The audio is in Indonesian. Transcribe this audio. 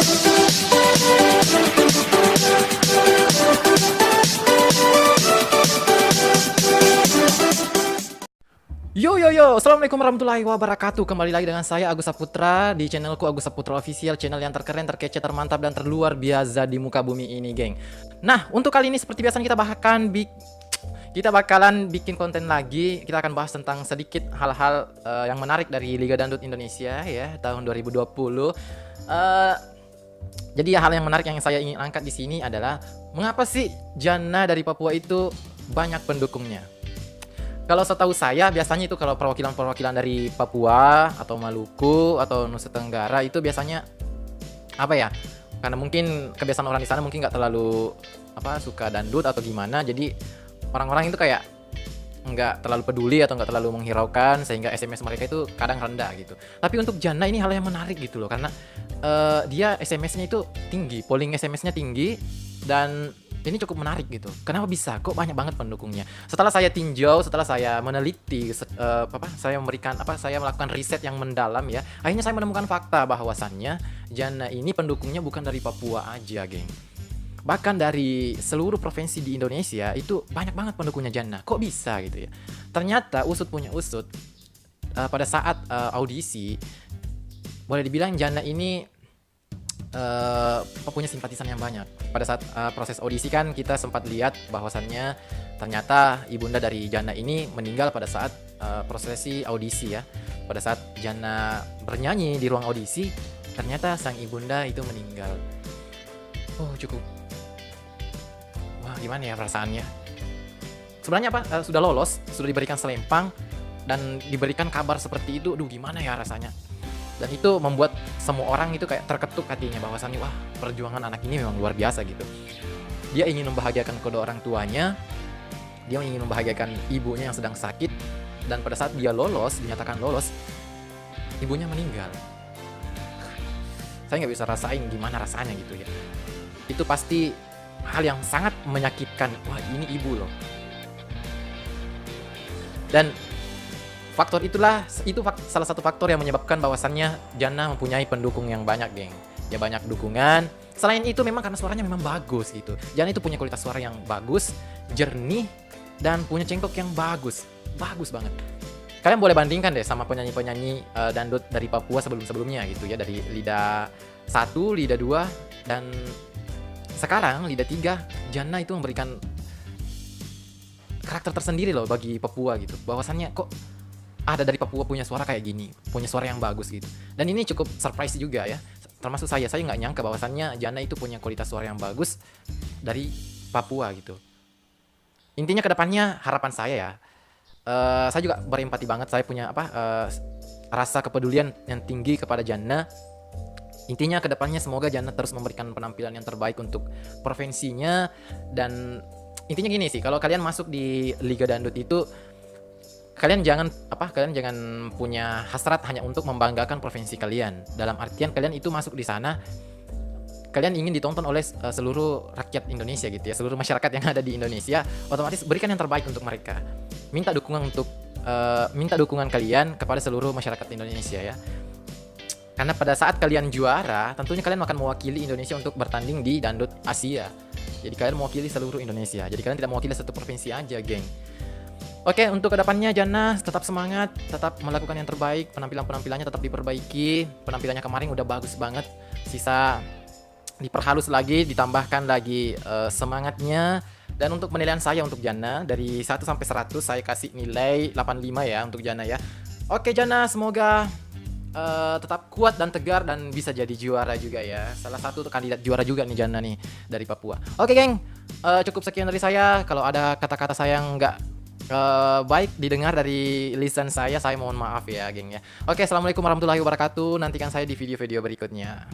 Yo yo yo, assalamualaikum warahmatullahi wabarakatuh. Kembali lagi dengan saya Agus Saputra di channelku Agus Saputra Official, channel yang terkeren, terkece, termantap dan terluar biasa di muka bumi ini, geng. Nah, untuk kali ini seperti biasa kita bakalan bikin konten lagi. Kita akan bahas tentang sedikit hal-hal yang menarik dari Liga Dangdut Indonesia ya tahun 2020. Jadi hal yang menarik yang saya ingin angkat di sini adalah mengapa sih Jannah dari Papua itu banyak pendukungnya? Kalau setahu saya biasanya itu kalau perwakilan-perwakilan dari Papua atau Maluku atau Nusa Tenggara itu biasanya apa ya? Karena mungkin kebiasaan orang di sana mungkin nggak terlalu suka dangdut atau gimana, jadi orang-orang itu kayak nggak terlalu peduli atau nggak terlalu menghiraukan sehingga SMS mereka itu kadang rendah gitu. Tapi untuk Jannah ini hal yang menarik gitu loh, karena dia SMS-nya itu tinggi, polling SMS-nya tinggi dan ini cukup menarik gitu. Kenapa bisa? Kok banyak banget pendukungnya? Setelah saya tinjau, setelah saya meneliti, saya melakukan riset yang mendalam ya. Akhirnya saya menemukan fakta bahwasannya Jannah ini pendukungnya bukan dari Papua aja, geng. Bahkan dari seluruh provinsi di Indonesia itu banyak banget pendukungnya Jannah. Kok bisa gitu ya? Ternyata usut punya usut, pada saat audisi, boleh dibilang Jannah ini punya simpatisan yang banyak. Pada saat proses audisi kan kita sempat lihat bahwasannya ternyata ibunda dari Jannah ini meninggal pada saat prosesi audisi ya. Pada saat Jannah bernyanyi di ruang audisi, ternyata sang ibunda itu meninggal. Cukup. Wah, gimana ya perasaannya? Sebenarnya sudah lolos, sudah diberikan selempang dan diberikan kabar seperti itu. Gimana ya rasanya? Dan itu membuat semua orang itu kayak terketuk hatinya bahwasannya wah, perjuangan anak ini memang luar biasa gitu. Dia ingin membahagiakan kedua orang tuanya, dia ingin membahagiakan ibunya yang sedang sakit, dan pada saat dia lolos, dinyatakan lolos, ibunya meninggal. Saya nggak bisa rasain gimana rasanya gitu ya. Itu pasti hal yang sangat menyakitkan. Wah, ini ibu loh. Dan faktor itu salah satu faktor yang menyebabkan bahwasannya Jannah mempunyai pendukung yang banyak, geng. Ya banyak dukungan. Selain itu memang karena suaranya memang bagus gitu. Jannah itu punya kualitas suara yang bagus, jernih, dan punya cengkok yang bagus. Bagus banget. Kalian boleh bandingkan deh sama penyanyi-penyanyi dangdut dari Papua sebelum-sebelumnya gitu ya. Dari Lidah 1, Lidah 2, dan sekarang Lidah 3, Jannah itu memberikan karakter tersendiri loh bagi Papua gitu. Bahwasannya kok ada dari Papua punya suara kayak gini, punya suara yang bagus gitu. Dan ini cukup surprise juga ya. Termasuk saya nggak nyangka bahwasannya Jannah itu punya kualitas suara yang bagus dari Papua gitu. Intinya kedepannya harapan saya ya, saya juga berempati banget. Saya punya rasa kepedulian yang tinggi kepada Jannah. Intinya kedepannya semoga Jannah terus memberikan penampilan yang terbaik untuk provinsinya. Dan intinya gini sih, kalau kalian masuk di Liga Dangdut itu, kalian jangan punya hasrat hanya untuk membanggakan provinsi kalian. Dalam artian kalian itu masuk di sana, kalian ingin ditonton oleh seluruh rakyat Indonesia gitu ya, seluruh masyarakat yang ada di Indonesia. Otomatis berikan yang terbaik untuk mereka. Minta dukungan kalian kepada seluruh masyarakat Indonesia ya. Karena pada saat kalian juara, tentunya kalian akan mewakili Indonesia untuk bertanding di Dangdut Asia. Jadi kalian mewakili seluruh Indonesia. Jadi kalian tidak mewakili satu provinsi aja, geng. Oke, untuk kedepannya Jannah tetap semangat, tetap melakukan yang terbaik, penampilannya tetap diperbaiki. Penampilannya kemarin udah bagus banget, sisa diperhalus lagi, ditambahkan lagi semangatnya. Dan untuk penilaian saya untuk Jannah dari 1 sampai 100 saya kasih nilai 85 ya untuk Jannah ya. Oke Jannah, semoga tetap kuat dan tegar dan bisa jadi juara juga ya. Salah satu kandidat juara juga nih Jannah nih dari Papua. Oke geng, cukup sekian dari saya. Kalau ada kata-kata saya yang nggak baik didengar dari lisan saya mohon maaf ya geng ya. Oke, assalamualaikum warahmatullahi wabarakatuh. Nantikan saya di video-video berikutnya.